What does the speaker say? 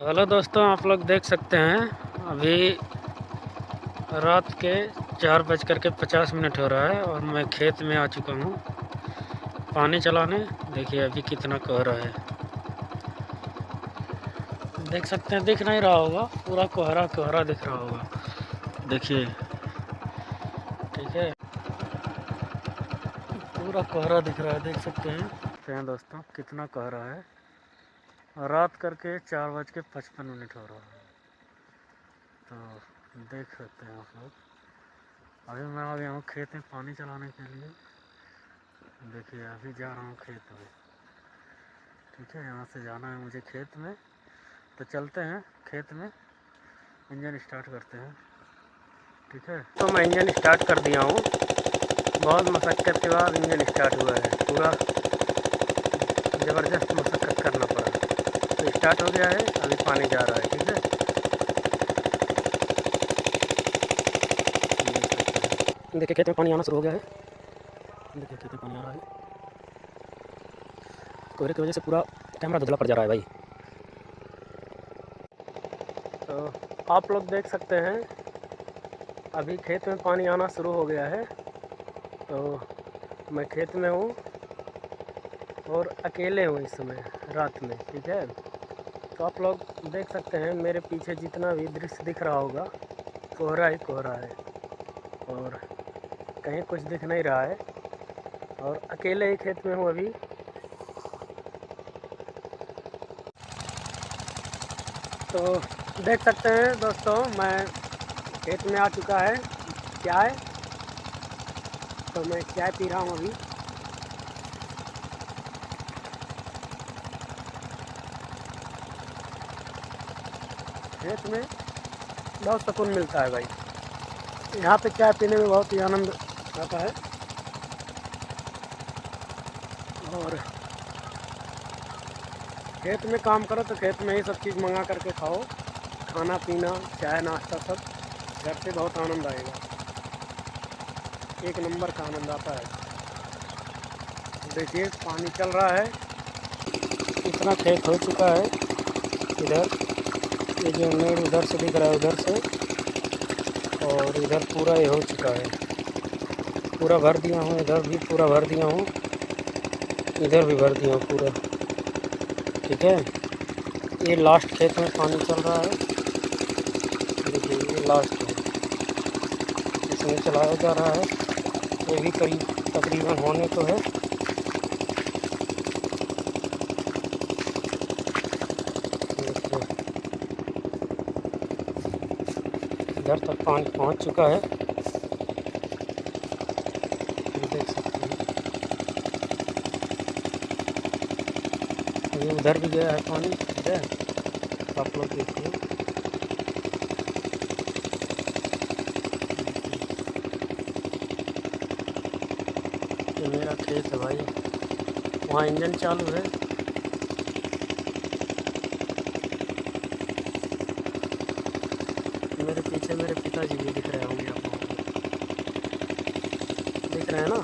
Hello दोस्तों, आप लोग देख सकते हैं अभी रात के 4:50 हो रहा है और मैं खेत में आ चुका हूँ पानी चलाने। देखिए अभी कितना कोहरा है, देख सकते हैं। दिख नहीं रहा होगा, पूरा कोहरा कोहरा दिख रहा होगा। देखिए, ठीक है, पूरा कोहरा दिख रहा है, देख सकते हैं। देखते हैं दोस्तों कितना कोहरा है। रात करके 4:55 हो रहा है, तो देख सकते हैं आप लोग। अभी मैं आ गया हूँ खेत में पानी चलाने के लिए। देखिए अभी जा रहा हूँ खेत में, ठीक है। यहाँ से जाना है मुझे खेत में, तो चलते हैं खेत में। इंजन स्टार्ट करते हैं, ठीक है। तो मैं इंजन स्टार्ट कर दिया हूँ, बहुत मशक्क़त के बाद इंजन स्टार्ट हुआ है। पूरा ज़बरदस्त मशक्क़त करना पड़ा, तो स्टार्ट हो गया है। अभी पानी जा रहा है, ठीक है। देखिए खेत में पानी आना शुरू हो गया है। देखिए खेत में पानी आ रहा है, कोहरे की वजह से पूरा कैमरा धुंधला पड़ जा रहा है भाई। तो आप लोग देख सकते हैं अभी खेत में पानी आना शुरू हो गया है। तो मैं खेत में हूँ और अकेले हूँ इस समय रात में, ठीक है। तो आप लोग देख सकते हैं मेरे पीछे जितना भी दृश्य दिख रहा होगा, कोहरा ही कोहरा है और कहीं कुछ दिख नहीं रहा है, और अकेले ही खेत में हूँ अभी। तो देख सकते हैं दोस्तों, मैं खेत में आ चुका है। चाय, तो मैं चाय पी रहा हूँ अभी। खेत में बहुत सुकून मिलता है भाई, यहाँ पे चाय पीने में बहुत ही आनंद आता है। और खेत में काम करो तो खेत में ही सब चीज़ मंगा करके खाओ, खाना पीना चाय नाश्ता सब घर से बहुत आनंद आएगा, एक नंबर का आनंद आता है। देखिए पानी चल रहा है, इतना खेत हो चुका है। इधर ये जो मेड़ उधर से दिख रहा है, उधर से, और इधर पूरा ये हो चुका है, पूरा भर दिया हूँ। इधर भी पूरा भर दिया हूँ, इधर भी भर दिया हूँ पूरा, ठीक है। ये लास्ट खेत में पानी चल रहा है। देखिए ये लास्ट है, इसमें चलाया जा रहा है। ये भी करीब तकरीबन होने को है। इधर तक पानी पहुंच चुका है, देख सकते हैं। अभी उधर भी गया है पानी, ठीक है। आप लोग देखिए, ये मेरा खेत है भाई, वहाँ इंजन चालू है। मेरे पीछे मेरे पिताजी भी दिख रहे होंगे आप लोगों को, दिख रहे हैं ना।